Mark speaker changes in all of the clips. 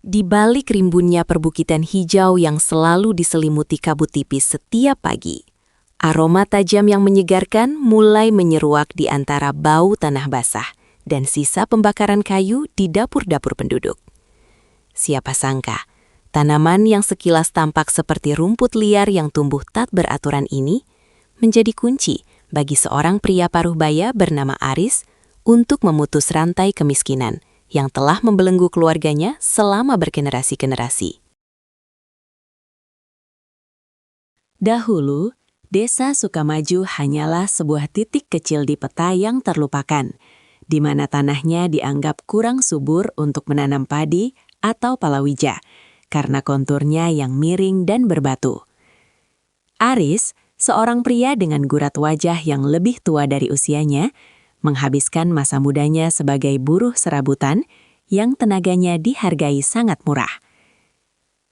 Speaker 1: Di balik rimbunnya perbukitan hijau yang selalu diselimuti kabut tipis setiap pagi, aroma tajam yang menyegarkan mulai menyeruak di antara bau tanah basah dan sisa pembakaran kayu di dapur-dapur penduduk. Siapa sangka, tanaman yang sekilas tampak seperti rumput liar yang tumbuh tak beraturan ini menjadi kunci bagi seorang pria paruh baya bernama Aris untuk memutus rantai kemiskinan yang telah membelenggu keluarganya selama bergenerasi-generasi. Dahulu, Desa Sukamaju hanyalah sebuah titik kecil di peta yang terlupakan, di mana tanahnya dianggap kurang subur untuk menanam padi atau palawija, karena konturnya yang miring dan berbatu. Aris, seorang pria dengan gurat wajah yang lebih tua dari usianya, menghabiskan masa mudanya sebagai buruh serabutan yang tenaganya dihargai sangat murah.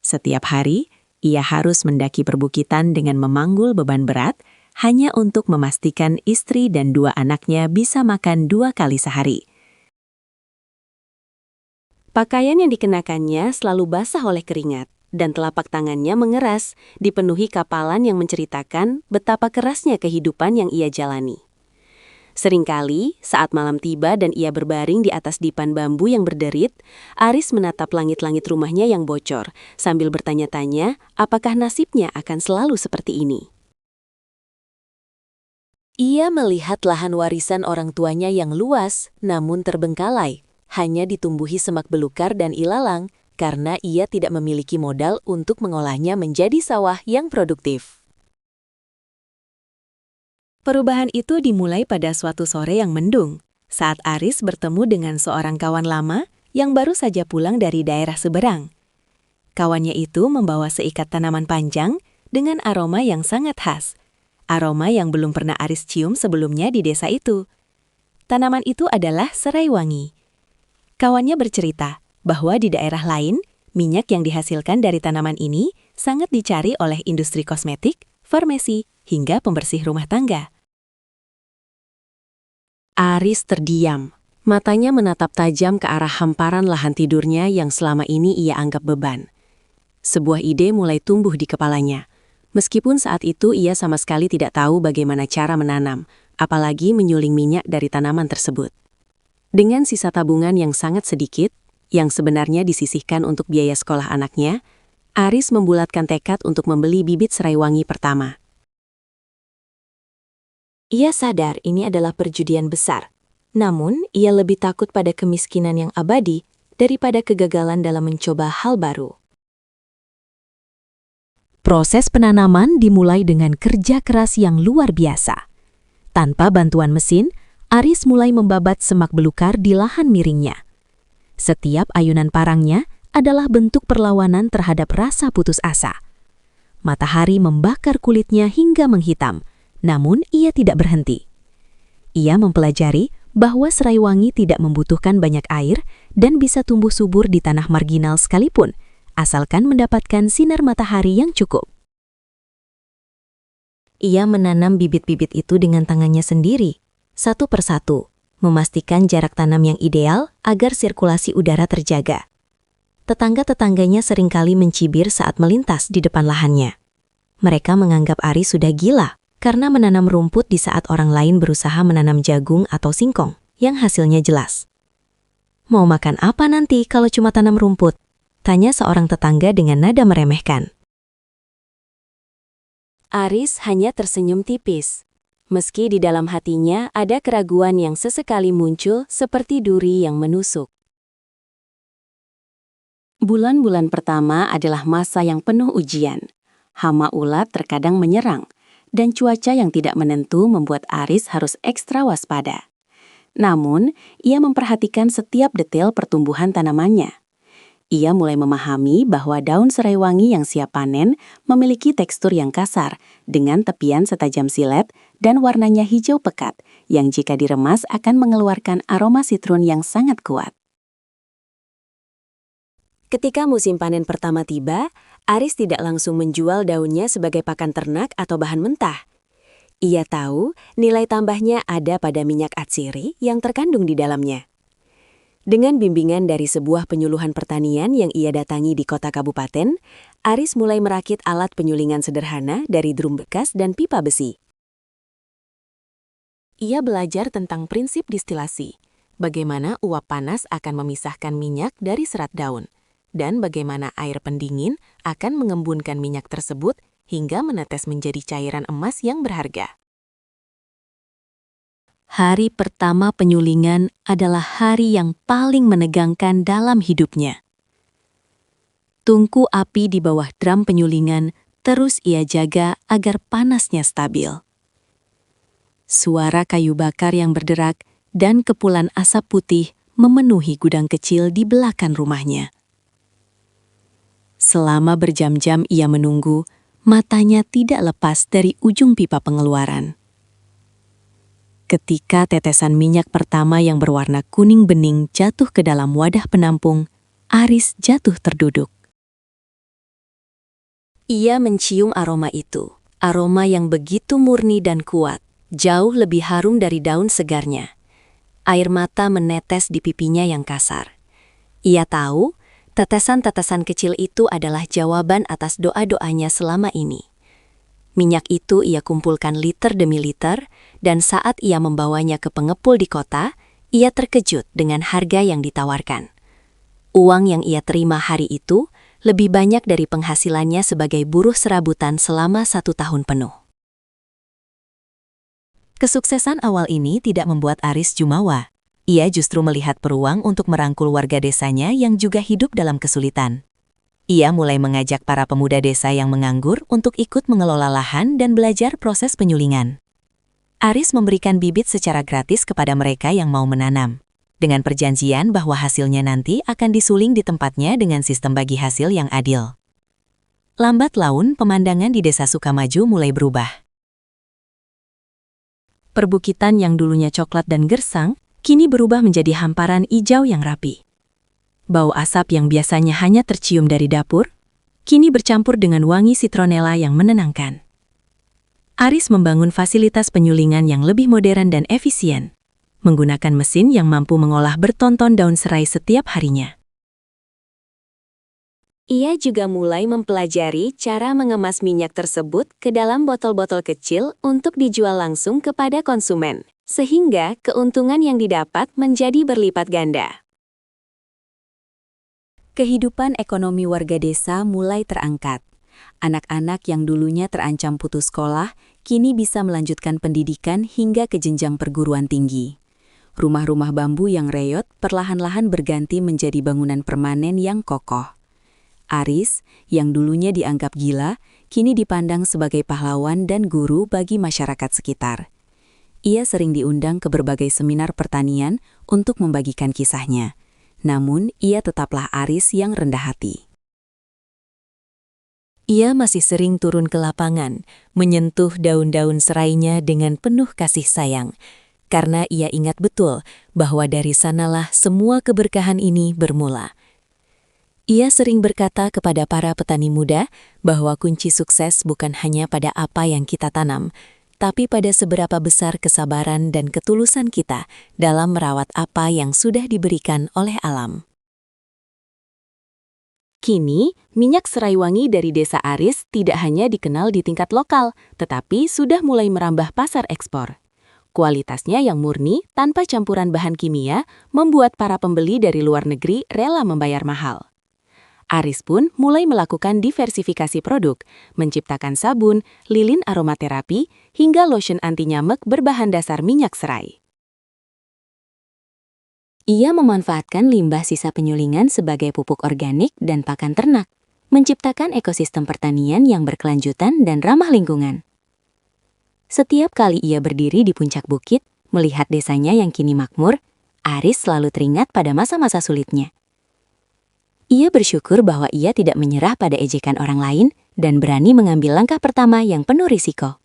Speaker 1: Setiap hari, ia harus mendaki perbukitan dengan memanggul beban berat hanya untuk memastikan istri dan 2 anaknya bisa makan 2 kali sehari. Pakaian yang dikenakannya selalu basah oleh keringat, dan telapak tangannya mengeras, dipenuhi kapalan yang menceritakan betapa kerasnya kehidupan yang ia jalani. Seringkali, saat malam tiba dan ia berbaring di atas dipan bambu yang berderit, Aris menatap langit-langit rumahnya yang bocor, sambil bertanya-tanya apakah nasibnya akan selalu seperti ini. Ia melihat lahan warisan orang tuanya yang luas, namun terbengkalai, hanya ditumbuhi semak belukar dan ilalang, karena ia tidak memiliki modal untuk mengolahnya menjadi sawah yang produktif. Perubahan itu dimulai pada suatu sore yang mendung, saat Aris bertemu dengan seorang kawan lama yang baru saja pulang dari daerah seberang. Kawannya itu membawa seikat tanaman panjang dengan aroma yang sangat khas, aroma yang belum pernah Aris cium sebelumnya di desa itu. Tanaman itu adalah serai wangi. Kawannya bercerita bahwa di daerah lain, minyak yang dihasilkan dari tanaman ini sangat dicari oleh industri kosmetik, farmasi, hingga pembersih rumah tangga. Aris terdiam, matanya menatap tajam ke arah hamparan lahan tidurnya yang selama ini ia anggap beban. Sebuah ide mulai tumbuh di kepalanya, meskipun saat itu ia sama sekali tidak tahu bagaimana cara menanam, apalagi menyuling minyak dari tanaman tersebut. Dengan sisa tabungan yang sangat sedikit, yang sebenarnya disisihkan untuk biaya sekolah anaknya, Aris membulatkan tekad untuk membeli bibit serai wangi pertama. Ia sadar ini adalah perjudian besar, namun ia lebih takut pada kemiskinan yang abadi daripada kegagalan dalam mencoba hal baru. Proses penanaman dimulai dengan kerja keras yang luar biasa. Tanpa bantuan mesin, Aris mulai membabat semak belukar di lahan miringnya. Setiap ayunan parangnya adalah bentuk perlawanan terhadap rasa putus asa. Matahari membakar kulitnya hingga menghitam, namun ia tidak berhenti. Ia mempelajari bahwa serai wangi tidak membutuhkan banyak air dan bisa tumbuh subur di tanah marginal sekalipun, asalkan mendapatkan sinar matahari yang cukup. Ia menanam bibit-bibit itu dengan tangannya sendiri, satu persatu, memastikan jarak tanam yang ideal agar sirkulasi udara terjaga. Tetangga-tetangganya seringkali mencibir saat melintas di depan lahannya. Mereka menganggap Aris sudah gila karena menanam rumput di saat orang lain berusaha menanam jagung atau singkong yang hasilnya jelas. "Mau makan apa nanti kalau cuma tanam rumput?" tanya seorang tetangga dengan nada meremehkan. Aris hanya tersenyum tipis, meski di dalam hatinya ada keraguan yang sesekali muncul seperti duri yang menusuk. Bulan-bulan pertama adalah masa yang penuh ujian. Hama ulat terkadang menyerang, dan cuaca yang tidak menentu membuat Aris harus ekstra waspada. Namun, ia memperhatikan setiap detail pertumbuhan tanamannya. Ia mulai memahami bahwa daun serai wangi yang siap panen memiliki tekstur yang kasar, dengan tepian setajam silet dan warnanya hijau pekat, yang jika diremas akan mengeluarkan aroma sitrun yang sangat kuat. Ketika musim panen pertama tiba, Aris tidak langsung menjual daunnya sebagai pakan ternak atau bahan mentah. Ia tahu nilai tambahnya ada pada minyak atsiri yang terkandung di dalamnya. Dengan bimbingan dari sebuah penyuluhan pertanian yang ia datangi di kota kabupaten, Aris mulai merakit alat penyulingan sederhana dari drum bekas dan pipa besi. Ia belajar tentang prinsip distilasi, bagaimana uap panas akan memisahkan minyak dari serat daun, dan bagaimana air pendingin akan mengembunkan minyak tersebut hingga menetes menjadi cairan emas yang berharga. Hari pertama penyulingan adalah hari yang paling menegangkan dalam hidupnya. Tungku api di bawah drum penyulingan terus ia jaga agar panasnya stabil. Suara kayu bakar yang berderak dan kepulan asap putih memenuhi gudang kecil di belakang rumahnya. Selama berjam-jam ia menunggu, matanya tidak lepas dari ujung pipa pengeluaran. Ketika tetesan minyak pertama yang berwarna kuning bening jatuh ke dalam wadah penampung, Aris jatuh terduduk. Ia mencium aroma itu, aroma yang begitu murni dan kuat, jauh lebih harum dari daun segarnya. Air mata menetes di pipinya yang kasar. Ia tahu, tetesan-tetesan kecil itu adalah jawaban atas doa-doanya selama ini. Minyak itu ia kumpulkan liter demi liter, dan saat ia membawanya ke pengepul di kota, ia terkejut dengan harga yang ditawarkan. Uang yang ia terima hari itu lebih banyak dari penghasilannya sebagai buruh serabutan selama 1 tahun penuh. Kesuksesan awal ini tidak membuat Aris jumawa. Ia justru melihat peluang untuk merangkul warga desanya yang juga hidup dalam kesulitan. Ia mulai mengajak para pemuda desa yang menganggur untuk ikut mengelola lahan dan belajar proses penyulingan. Aris memberikan bibit secara gratis kepada mereka yang mau menanam, dengan perjanjian bahwa hasilnya nanti akan disuling di tempatnya dengan sistem bagi hasil yang adil. Lambat laun, pemandangan di desa Sukamaju mulai berubah. Perbukitan yang dulunya coklat dan gersang, kini berubah menjadi hamparan hijau yang rapi. Bau asap yang biasanya hanya tercium dari dapur, kini bercampur dengan wangi citronella yang menenangkan. Aris membangun fasilitas penyulingan yang lebih modern dan efisien, menggunakan mesin yang mampu mengolah bertonton daun serai setiap harinya. Ia juga mulai mempelajari cara mengemas minyak tersebut ke dalam botol-botol kecil untuk dijual langsung kepada konsumen, sehingga keuntungan yang didapat menjadi berlipat ganda. Kehidupan ekonomi warga desa mulai terangkat. Anak-anak yang dulunya terancam putus sekolah, kini bisa melanjutkan pendidikan hingga ke jenjang perguruan tinggi. Rumah-rumah bambu yang reyot perlahan-lahan berganti menjadi bangunan permanen yang kokoh. Aris, yang dulunya dianggap gila, kini dipandang sebagai pahlawan dan guru bagi masyarakat sekitar. Ia sering diundang ke berbagai seminar pertanian untuk membagikan kisahnya. Namun, ia tetaplah Aris yang rendah hati. Ia masih sering turun ke lapangan, menyentuh daun-daun serainya dengan penuh kasih sayang, karena ia ingat betul bahwa dari sanalah semua keberkahan ini bermula. Ia sering berkata kepada para petani muda bahwa kunci sukses bukan hanya pada apa yang kita tanam, tapi pada seberapa besar kesabaran dan ketulusan kita dalam merawat apa yang sudah diberikan oleh alam. Kini, minyak serai wangi dari desa Aris tidak hanya dikenal di tingkat lokal, tetapi sudah mulai merambah pasar ekspor. Kualitasnya yang murni, tanpa campuran bahan kimia, membuat para pembeli dari luar negeri rela membayar mahal. Aris pun mulai melakukan diversifikasi produk, menciptakan sabun, lilin aromaterapi, hingga lotion anti nyamuk berbahan dasar minyak serai. Ia memanfaatkan limbah sisa penyulingan sebagai pupuk organik dan pakan ternak, menciptakan ekosistem pertanian yang berkelanjutan dan ramah lingkungan. Setiap kali ia berdiri di puncak bukit, melihat desanya yang kini makmur, Aris selalu teringat pada masa-masa sulitnya. Ia bersyukur bahwa ia tidak menyerah pada ejekan orang lain dan berani mengambil langkah pertama yang penuh risiko.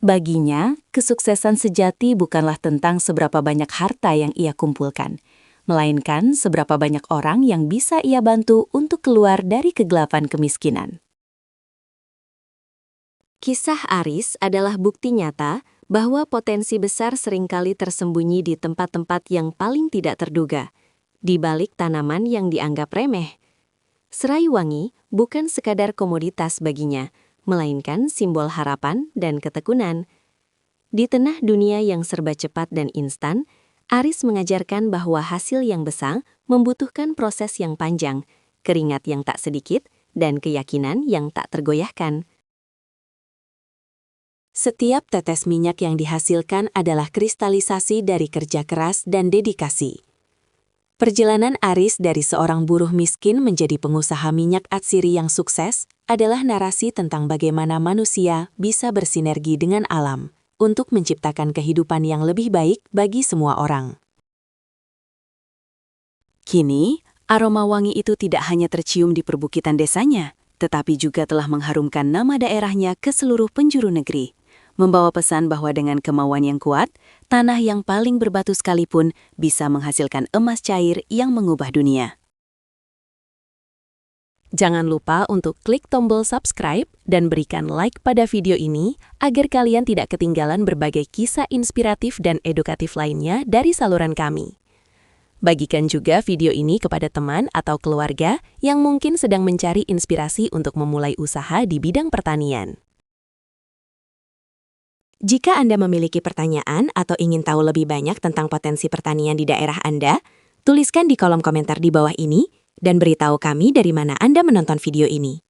Speaker 1: Baginya, kesuksesan sejati bukanlah tentang seberapa banyak harta yang ia kumpulkan, melainkan seberapa banyak orang yang bisa ia bantu untuk keluar dari kegelapan kemiskinan. Kisah Aris adalah bukti nyata bahwa potensi besar seringkali tersembunyi di tempat-tempat yang paling tidak terduga, di balik tanaman yang dianggap remeh. Serai wangi bukan sekadar komoditas baginya, melainkan simbol harapan dan ketekunan. Di tengah dunia yang serba cepat dan instan, Aris mengajarkan bahwa hasil yang besar membutuhkan proses yang panjang, keringat yang tak sedikit, dan keyakinan yang tak tergoyahkan. Setiap tetes minyak yang dihasilkan adalah kristalisasi dari kerja keras dan dedikasi. Perjalanan Aris dari seorang buruh miskin menjadi pengusaha minyak atsiri yang sukses adalah narasi tentang bagaimana manusia bisa bersinergi dengan alam untuk menciptakan kehidupan yang lebih baik bagi semua orang. Kini, aroma wangi itu tidak hanya tercium di perbukitan desanya, tetapi juga telah mengharumkan nama daerahnya ke seluruh penjuru negeri, membawa pesan bahwa dengan kemauan yang kuat, tanah yang paling berbatu sekalipun bisa menghasilkan emas cair yang mengubah dunia. Jangan lupa untuk klik tombol subscribe dan berikan like pada video ini agar kalian tidak ketinggalan berbagai kisah inspiratif dan edukatif lainnya dari saluran kami. Bagikan juga video ini kepada teman atau keluarga yang mungkin sedang mencari inspirasi untuk memulai usaha di bidang pertanian. Jika Anda memiliki pertanyaan atau ingin tahu lebih banyak tentang potensi pertanian di daerah Anda, tuliskan di kolom komentar di bawah ini dan beritahu kami dari mana Anda menonton video ini.